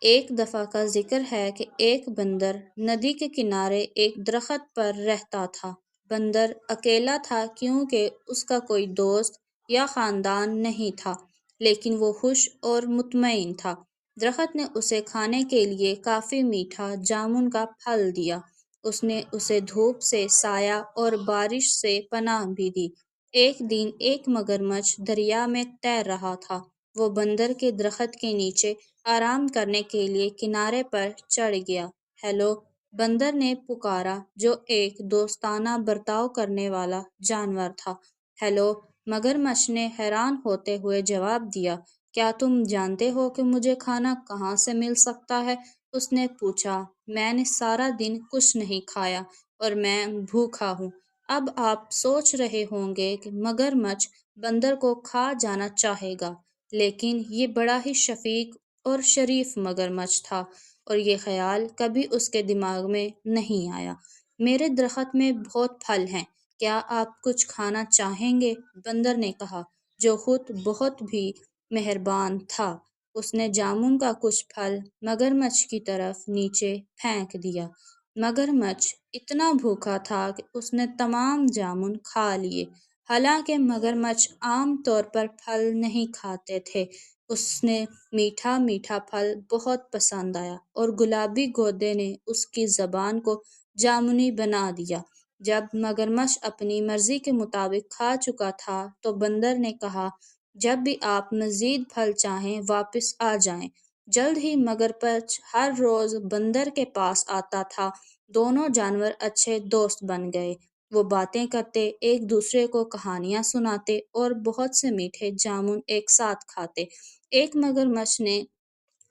ایک دفعہ کا ذکر ہے کہ ایک بندر ندی کے کنارے ایک درخت پر رہتا تھا۔ بندر اکیلا تھا کیونکہ اس کا کوئی دوست یا خاندان نہیں تھا، لیکن وہ خوش اور مطمئن تھا۔ درخت نے اسے کھانے کے لیے کافی میٹھا جامن کا پھل دیا۔ اس نے اسے دھوپ سے سایہ اور بارش سے پناہ بھی دی۔ ایک دن ایک مگرمچھ دریا میں تیر رہا تھا۔ وہ بندر کے درخت کے نیچے آرام کرنے کے لیے کنارے پر چڑھ گیا۔ ہیلو، بندر نے پکارا، جو ایک دوستانہ برتاؤ کرنے والا جانور تھا۔ ہیلو، مگرمچھ نے حیران ہوتے ہوئے جواب دیا، کیا تم جانتے ہو کہ مجھے کھانا کہاں سے مل سکتا ہے؟ اس نے پوچھا، میں نے سارا دن کچھ نہیں کھایا اور میں بھوکا ہوں۔ اب آپ سوچ رہے ہوں گے کہ مگرمچھ بندر کو کھا جانا چاہے گا، لیکن یہ بڑا ہی شفیق اور شریف مگرمچھ تھا، اور یہ خیال کبھی اس کے دماغ میں نہیں آیا۔ میرے درخت میں بہت پھل ہیں، کیا آپ کچھ کھانا چاہیں گے؟ بندر نے کہا، جو خود بہت بھی مہربان تھا۔ اس نے جامن کا کچھ پھل مگرمچھ کی طرف نیچے پھینک دیا۔ مگرمچھ اتنا بھوکا تھا کہ اس نے تمام جامن کھا لیے۔ حالانکہ مگرمچھ عام طور پر پھل نہیں کھاتے تھے، اس نے میٹھا میٹھا پھل بہت پسند آیا، اور گلابی گودے نے اس کی زبان کو جامنی بنا دیا۔ جب مگرمچھ اپنی مرضی کے مطابق کھا چکا تھا تو بندر نے کہا، جب بھی آپ مزید پھل چاہیں واپس آ جائیں۔ جلد ہی مگرمچھ ہر روز بندر کے پاس آتا تھا۔ دونوں جانور اچھے دوست بن گئے۔ وہ باتیں کرتے، ایک دوسرے کو کہانیاں سناتے اور بہت سے میٹھے جامن ایک ساتھ کھاتے۔ ایک مگرمچھ نے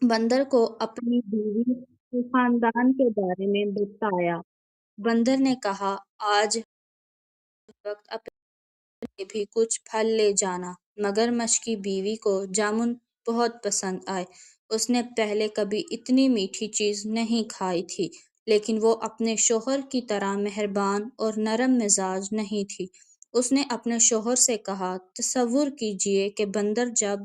بندر کو اپنی بیوی اور خاندان کے بارے میں بتایا۔ بندر نے کہا، آج وقت اپنے لیے بھی کچھ پھل لے جانا۔ مگرمچھ کی بیوی کو جامن بہت پسند آئے۔ اس نے پہلے کبھی اتنی میٹھی چیز نہیں کھائی تھی، لیکن وہ اپنے شوہر کی طرح مہربان اور نرم مزاج نہیں تھی۔ اس نے اپنے شوہر سے کہا، تصور کیجئے کہ بندر جب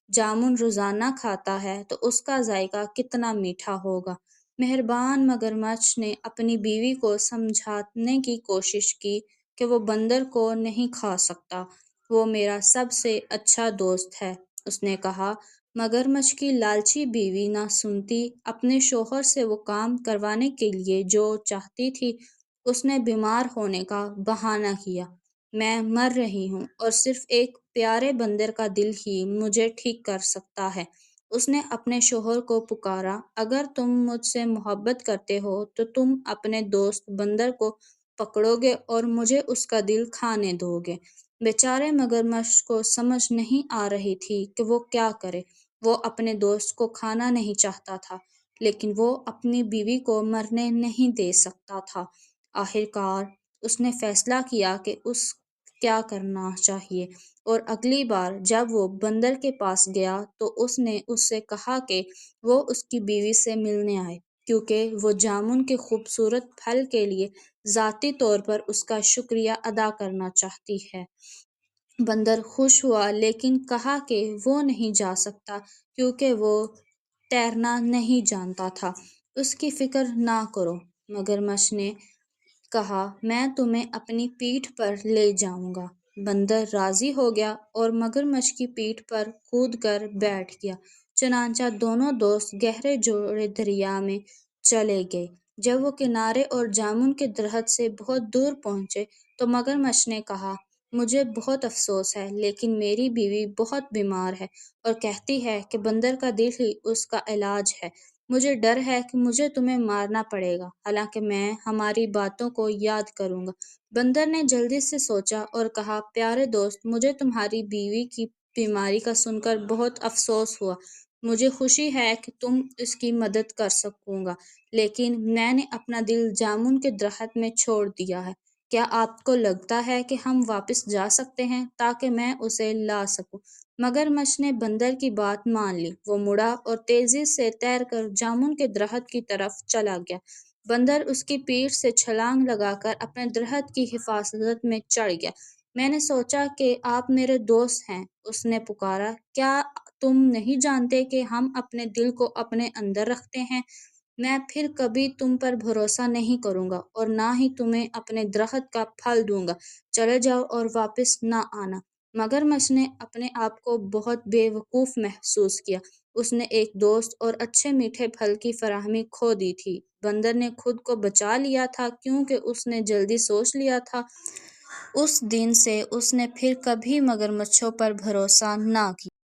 جامن روزانہ کھاتا ہے تو اس کا ذائقہ کتنا میٹھا ہوگا۔ مہربان مگرمچھ نے اپنی بیوی کو سمجھانے کی کوشش کی کہ وہ بندر کو نہیں کھا سکتا، وہ میرا سب سے اچھا دوست ہے۔ اس نے کہا۔ مگرمچھ کی لالچی بیوی نہ سنتی۔ اپنے شوہر سے وہ کام کروانے کے لیے جو چاہتی تھی، اس نے بیمار ہونے کا بہانہ کیا۔ میں مر رہی ہوں اور صرف ایک پیارے بندر کا دل ہی مجھے ٹھیک کر سکتا ہے۔ اس نے اپنے شوہر کو پکارا، اگر تم مجھ سے محبت کرتے ہو تو تم اپنے دوست بندر کو پکڑو گے اور مجھے اس کا دل کھانے دو گے۔ بیچارے مگرمچھ کو سمجھ نہیں آ رہی تھی کہ وہ کیا کرے۔ وہ اپنے دوست کو کھانا نہیں چاہتا تھا، لیکن وہ اپنی بیوی کو مرنے نہیں دے سکتا تھا۔ آخرکار اس نے فیصلہ کیا کہ اس کیا کرنا چاہیے، اور اگلی بار جب وہ بندر کے پاس گیا تو اس نے اس سے کہا کہ وہ اس کی بیوی سے ملنے آئے، کیونکہ وہ جامن کے خوبصورت پھل کے لیے ذاتی طور پر اس کا شکریہ ادا کرنا چاہتی ہے۔ بندر خوش ہوا، لیکن کہا کہ وہ نہیں جا سکتا کیونکہ وہ تیرنا نہیں جانتا تھا۔ اس کی فکر نہ کرو، مگرمچھ نے کہا، میں تمہیں اپنی پیٹھ پر لے جاؤں گا۔ بندر راضی ہو گیا اور مگرمچھ کی پیٹھ پر کود کر بیٹھ گیا۔ چنانچہ دونوں دوست گہرے جوڑے دریا میں چلے گئے۔ جب وہ کنارے اور جامن کے درخت سے بہت دور پہنچے تو مگرمچھ نے کہا، مجھے بہت افسوس ہے، لیکن میری بیوی بہت بیمار ہے اور کہتی ہے کہ بندر کا دل ہی اس کا علاج ہے۔ مجھے ڈر ہے کہ مجھے تمہیں مارنا پڑے گا، حالانکہ میں ہماری باتوں کو یاد کروں گا۔ بندر نے جلدی سے سوچا اور کہا، پیارے دوست، مجھے تمہاری بیوی کی بیماری کا سن کر بہت افسوس ہوا۔ مجھے خوشی ہے کہ تم اس کی مدد کر سکوں گا، لیکن میں نے اپنا دل جامن کے درخت میں چھوڑ دیا ہے۔ کیا آپ کو لگتا ہے کہ ہم واپس جا سکتے ہیں تاکہ میں اسے لا سکوں؟ مگرمچھ نے بندر کی بات مان لی۔ وہ مڑا اور تیزی سے تیر کر جامن کے درخت کی طرف چلا گیا۔ بندر اس کی پیٹھ سے چھلانگ لگا کر اپنے درخت کی حفاظت میں چڑھ گیا۔ میں نے سوچا کہ آپ میرے دوست ہیں، اس نے پکارا، کیا تم نہیں جانتے کہ ہم اپنے دل کو اپنے اندر رکھتے ہیں؟ میں پھر کبھی تم پر بھروسہ نہیں کروں گا اور نہ ہی تمہیں اپنے درخت کا پھل دوں گا۔ چلے جاؤ اور واپس نہ آنا۔ مگرمچھ نے اپنے آپ کو بہت بے وقوف محسوس کیا۔ اس نے ایک دوست اور اچھے میٹھے پھل کی فراہمی کھو دی تھی۔ بندر نے خود کو بچا لیا تھا کیونکہ اس نے جلدی سوچ لیا تھا۔ اس دن سے اس نے پھر کبھی مگرمچھوں پر بھروسہ نہ کیا۔